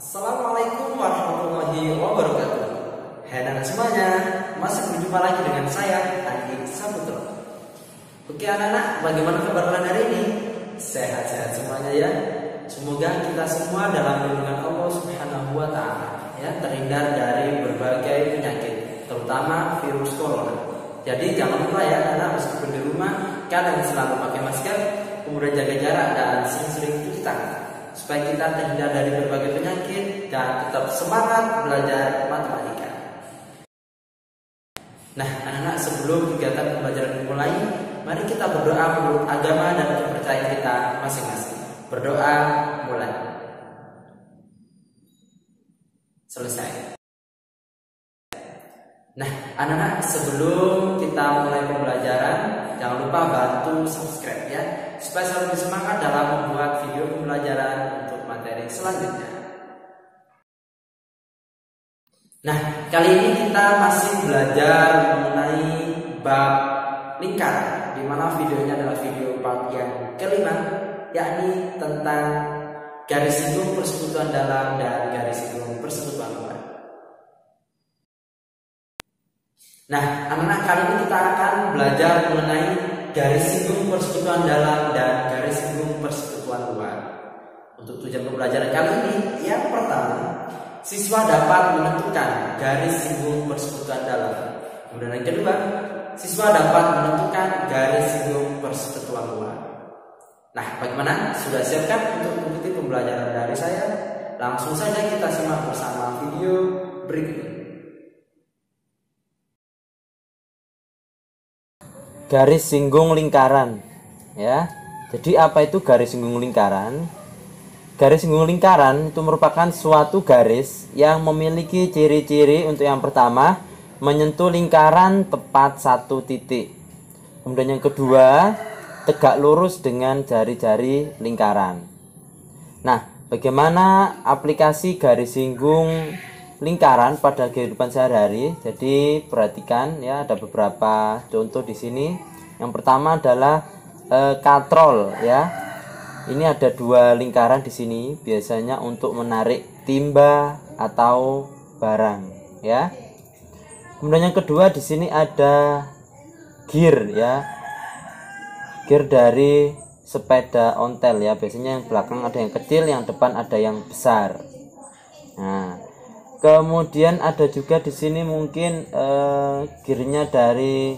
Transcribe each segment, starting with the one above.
Assalamualaikum warahmatullahi wabarakatuh. Hai anak semuanya, masih berjumpa lagi dengan saya Andi Saputro. Oke anak-anak, bagaimana kabar kalian hari ini? Sehat-sehat semuanya ya. Semoga kita semua dalam lindungan Allah Subhanahu wa taala ya, terhindar dari berbagai penyakit, terutama virus corona. Jadi jangan lupa ya anak, meskipun di rumah kalian selalu pakai masker, kemudian jaga jarak dan sering-sering cuci tangan, supaya kita terhindar dari berbagai penyakit dan tetap semangat belajar matematika. Nah, anak-anak, sebelum kegiatan pembelajaran dimulai, mari kita berdoa menurut agama dan kepercayaan kita masing-masing. Berdoa mulai. Selesai. Nah, anak-anak, sebelum kita mulai pembelajaran, jangan lupa bantu subscribe ya, supaya selalu bersemangat dalam membuat video pembelajaran untuk materi selanjutnya. Nah, kali ini kita masih belajar mengenai bab lingkaran, di mana videonya adalah video part yang kelima, yakni tentang garis singgung persekutuan dalam dan garis singgung persekutuan luar. Nah, anak-anak, kali ini kita akan belajar mengenai garis singgung persekutuan dalam dan garis singgung persekutuan luar. Untuk tujuan pembelajaran kali ini, yang pertama, siswa dapat menentukan garis singgung persekutuan dalam. Kemudian yang kedua, siswa dapat menentukan garis singgung persekutuan luar. Nah, bagaimana? Sudah siapkan untuk mengikuti pembelajaran dari saya? Langsung saja kita simak bersama video berikut. Garis singgung lingkaran ya. Jadi apa itu garis singgung lingkaran? Garis singgung lingkaran itu merupakan suatu garis yang memiliki ciri-ciri. Untuk yang pertama, menyentuh lingkaran tepat satu titik. Kemudian yang kedua, tegak lurus dengan jari-jari lingkaran. Nah, bagaimana aplikasi garis singgung lingkaran pada kehidupan sehari-hari? Jadi perhatikan ya, ada beberapa contoh di sini. Yang pertama adalah katrol ya. Ini ada dua lingkaran di sini, biasanya untuk menarik timba atau barang ya. Kemudian yang kedua di sini ada gear ya. Gear dari sepeda ontel ya. Biasanya yang belakang ada yang kecil, yang depan ada yang besar. Nah, kemudian ada juga di sini mungkin gearnya dari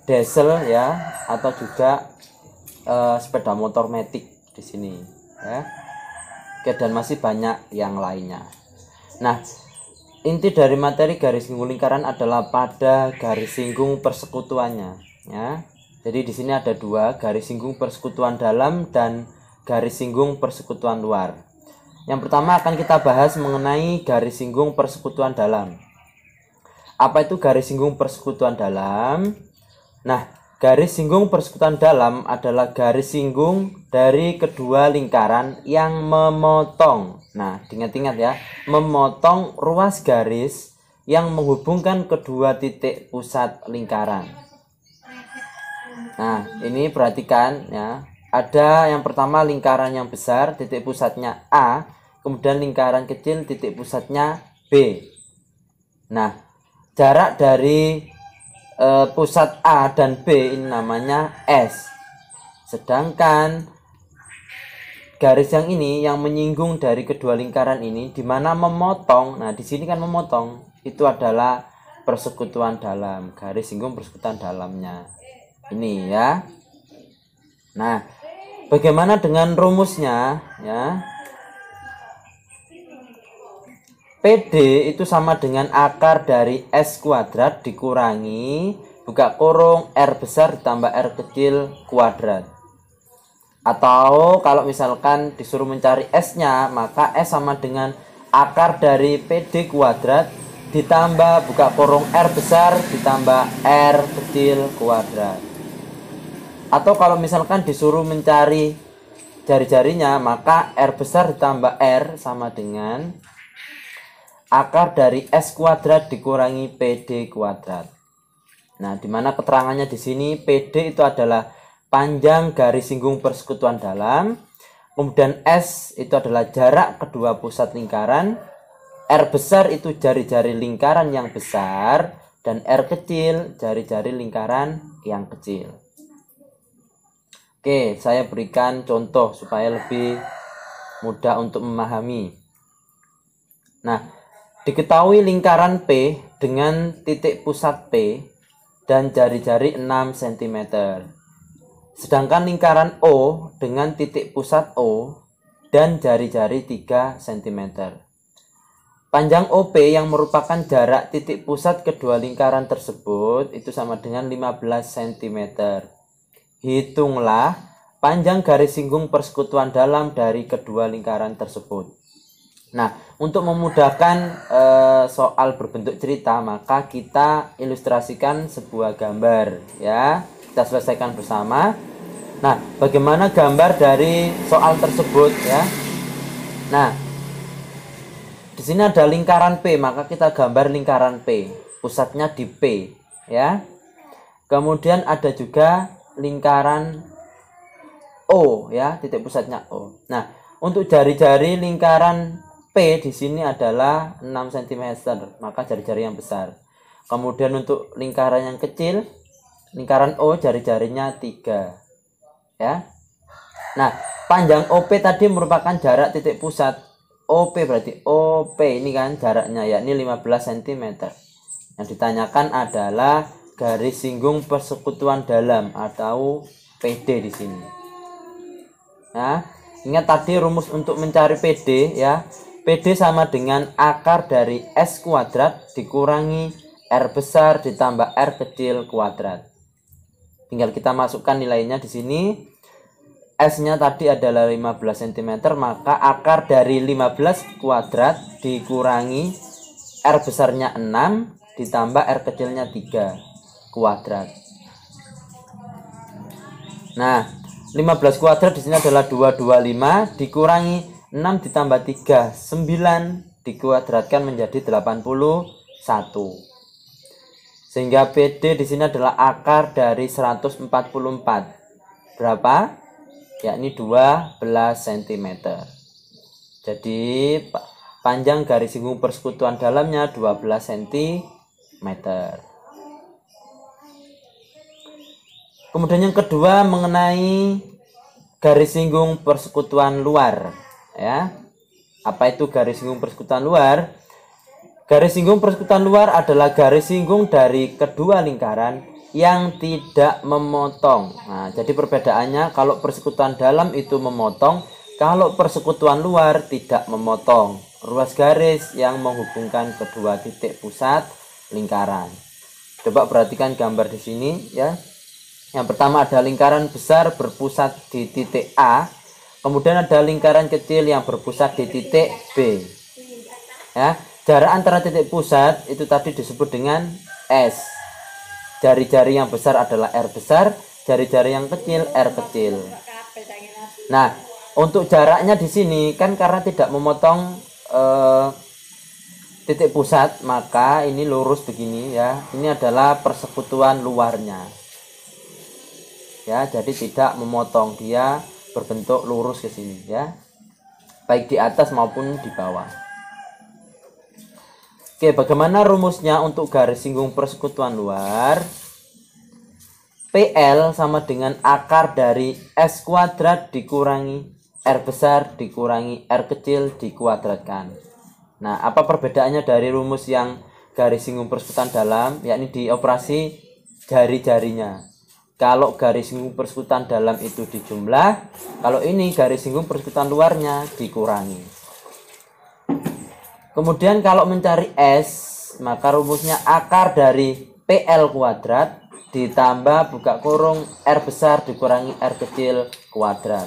diesel ya, atau juga sepeda motor matic di sini ya. Oke, dan masih banyak yang lainnya. Nah, inti dari materi garis singgung lingkaran adalah pada garis singgung persekutuannya ya. Jadi di sini ada dua, garis singgung persekutuan dalam dan garis singgung persekutuan luar. Yang pertama akan kita bahas mengenai garis singgung persekutuan dalam. Apa itu garis singgung persekutuan dalam? Nah, garis singgung persekutuan dalam adalah garis singgung dari kedua lingkaran yang memotong. Nah, ingat-ingat ya, memotong ruas garis yang menghubungkan kedua titik pusat lingkaran. Nah, ini perhatikan ya. Ada yang pertama lingkaran yang besar, titik pusatnya A, kemudian lingkaran kecil, titik pusatnya B. Nah, jarak dari pusat A dan B ini namanya S. Sedangkan garis yang ini yang menyinggung dari kedua lingkaran ini, di mana memotong. Nah, di sini kan memotong, itu adalah persekutuan dalam, garis singgung persekutuan dalamnya. Ini ya. Nah, bagaimana dengan rumusnya ya? PD itu sama dengan akar dari S kuadrat dikurangi buka kurung R besar ditambah R kecil kuadrat. Atau kalau misalkan disuruh mencari S-nya, maka S sama dengan akar dari PD kuadrat ditambah buka kurung R besar ditambah R kecil kuadrat. Atau kalau misalkan disuruh mencari jari-jarinya, maka R besar ditambah R sama dengan akar dari S kuadrat dikurangi PD kuadrat. Nah, dimana keterangannya di sini PD itu adalah panjang garis singgung persekutuan dalam, Kemudian S itu adalah jarak kedua pusat lingkaran. R besar itu jari-jari lingkaran yang besar, dan R kecil jari-jari lingkaran yang kecil. Oke, saya berikan contoh supaya lebih mudah untuk memahami. Nah, diketahui lingkaran P dengan titik pusat P dan jari-jari 6 cm. Sedangkan lingkaran O dengan titik pusat O dan jari-jari 3 cm. Panjang OP yang merupakan jarak titik pusat kedua lingkaran tersebut itu sama dengan 15 cm. Hitunglah panjang garis singgung persekutuan dalam dari kedua lingkaran tersebut. Nah, untuk memudahkan soal berbentuk cerita, maka kita ilustrasikan sebuah gambar, ya. Kita selesaikan bersama. Nah, bagaimana gambar dari soal tersebut, ya? Nah, di sini ada lingkaran P, maka kita gambar lingkaran P, pusatnya di P, ya. Kemudian ada juga lingkaran O, ya, titik pusatnya O. Nah, untuk jari-jari lingkaran P di sini adalah 6 cm, maka jari-jari yang besar. Kemudian untuk lingkaran yang kecil, lingkaran O jari-jarinya 3, ya. Nah, panjang OP tadi merupakan jarak titik pusat. OP berarti OP ini kan jaraknya, yakni 15 cm. Yang ditanyakan adalah garis singgung persekutuan dalam atau PD di sini. Nah, ingat tadi rumus untuk mencari PD, ya. PD sama dengan akar dari S kuadrat dikurangi R besar ditambah R kecil kuadrat. Tinggal kita masukkan nilainya di sini. S-nya tadi adalah 15 cm, maka akar dari 15 kuadrat dikurangi R besarnya 6 ditambah R kecilnya 3 kuadrat. Nah, 15 kuadrat di sini adalah 225 dikurangi 6 ditambah 3, 9 dikuadratkan menjadi 81. Sehingga PD di sini adalah akar dari 144. Berapa? Yakni 12 cm. Jadi panjang garis singgung persekutuan dalamnya 12 cm. Kemudian yang kedua mengenai garis singgung persekutuan luar, ya. Apa itu garis singgung persekutuan luar? Garis singgung persekutuan luar adalah garis singgung dari kedua lingkaran yang tidak memotong. Nah, jadi perbedaannya kalau persekutuan dalam itu memotong, kalau persekutuan luar tidak memotong. Ruas garis yang menghubungkan kedua titik pusat lingkaran. Coba perhatikan gambar di sini, ya. Yang pertama ada lingkaran besar berpusat di titik A, kemudian ada lingkaran kecil yang berpusat di titik B. Ya, jarak antara titik pusat itu tadi disebut dengan S. Jari-jari yang besar adalah R besar, jari-jari yang kecil R kecil. Nah, untuk jaraknya di sini kan karena tidak memotong titik pusat, maka ini lurus begini, ya. Ini adalah persekutuan luarnya. Ya, jadi tidak memotong, dia berbentuk lurus ke sini, ya. Baik di atas maupun di bawah. Oke, bagaimana rumusnya untuk garis singgung persekutuan luar? PL sama dengan akar dari S kuadrat dikurangi R besar dikurangi R kecil dikuadratkan. Nah, apa perbedaannya dari rumus yang garis singgung persekutuan dalam, yakni di operasi jari-jarinya. Kalau garis singgung persekutuan dalam itu dijumlah, kalau ini garis singgung persekutuan luarnya dikurangi. Kemudian kalau mencari S, maka rumusnya akar dari PL kuadrat ditambah buka kurung R besar dikurangi R kecil kuadrat.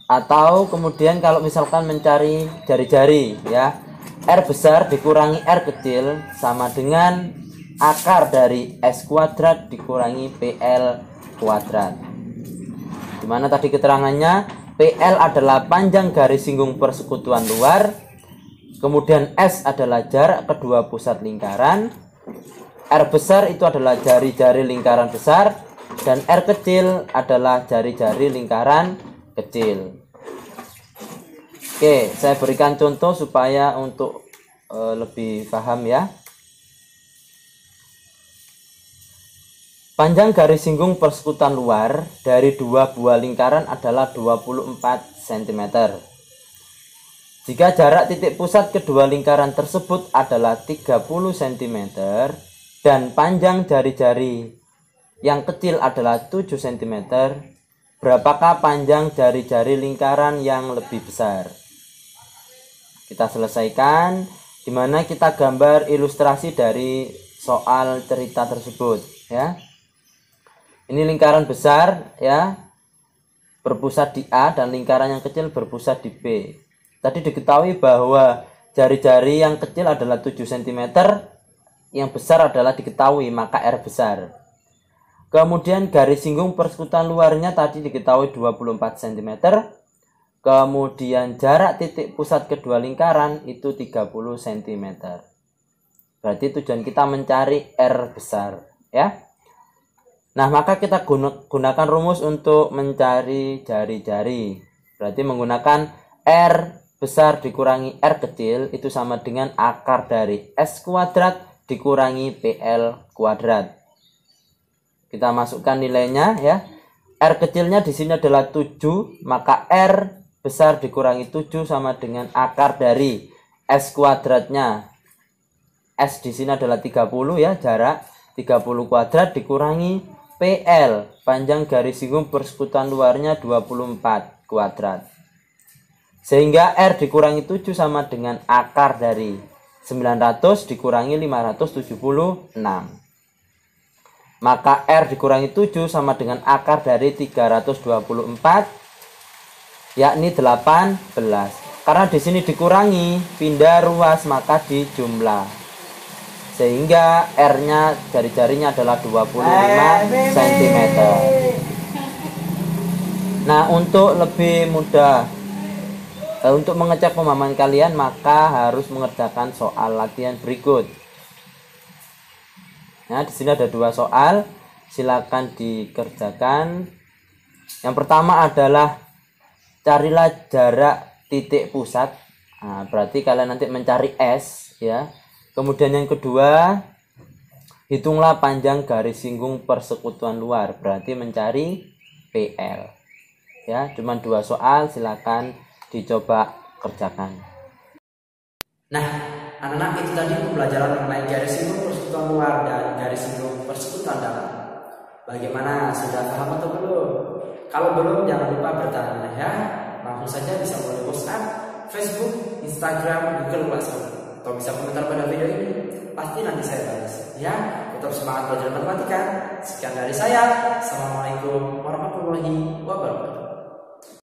Atau kemudian kalau misalkan mencari jari-jari, ya, R besar dikurangi R kecil sama dengan akar dari S kuadrat dikurangi PL kuadrat. Dimana tadi keterangannya PL adalah panjang garis singgung persekutuan luar, kemudian S adalah jarak kedua pusat lingkaran, R besar itu adalah jari-jari lingkaran besar, dan R kecil adalah jari-jari lingkaran kecil. Oke, saya berikan contoh supaya untuk lebih paham ya. Panjang garis singgung persekutuan luar dari dua buah lingkaran adalah 24 cm. Jika jarak titik pusat kedua lingkaran tersebut adalah 30 cm dan panjang jari-jari yang kecil adalah 7 cm, berapakah panjang jari-jari lingkaran yang lebih besar? Kita selesaikan, di mana kita gambar ilustrasi dari soal cerita tersebut ya. Ini lingkaran besar ya, berpusat di A, dan lingkaran yang kecil berpusat di B. Tadi diketahui bahwa jari-jari yang kecil adalah 7 cm, yang besar adalah diketahui, maka R besar. Kemudian garis singgung persekutuan luarnya tadi diketahui 24 cm. Kemudian jarak titik pusat kedua lingkaran itu 30 cm. Berarti tujuan kita mencari R besar ya. Nah, maka kita gunakan rumus untuk mencari jari-jari. Berarti menggunakan R besar dikurangi R kecil itu sama dengan akar dari S kuadrat dikurangi PL kuadrat. Kita masukkan nilainya ya. R kecilnya di sini adalah 7, maka R besar dikurangi 7 sama dengan akar dari S kuadratnya. S di sini adalah 30 ya, jarak 30 kuadrat dikurangi PL, panjang garis singgung persekutuan luarnya 24 kuadrat. Sehingga R dikurangi 7 sama dengan akar dari 900 dikurangi 576. Maka R dikurangi 7 sama dengan akar dari 324, yakni 18. Karena di sini dikurangi, pindah ruas maka dijumlah. Sehingga R-nya jari-jarinya adalah 25 cm. Nah, untuk lebih mudah untuk mengecek pemahaman kalian, maka harus mengerjakan soal latihan berikut. Nah, di sini ada 2 soal, silakan dikerjakan. Yang pertama adalah carilah jarak titik pusat. Nah, berarti kalian nanti mencari S ya. Kemudian yang kedua, hitunglah panjang garis singgung persekutuan luar, berarti mencari PL. Ya, cuma 2 soal, silakan dicoba kerjakan. Nah, anak-anak, itu tadi pembelajaran mengenai garis singgung persekutuan luar dan garis singgung persekutuan dalam. Bagaimana, sudah paham atau belum? Kalau belum, jangan lupa bertanya ya. Langsung saja bisa melalui WhatsApp, Facebook, Instagram, Google Classroom, atau bisa komentar pada video ini, pasti nanti saya balas ya. Tetap semangat belajar matematika. Sekian dari saya. Assalamualaikum warahmatullahi wabarakatuh.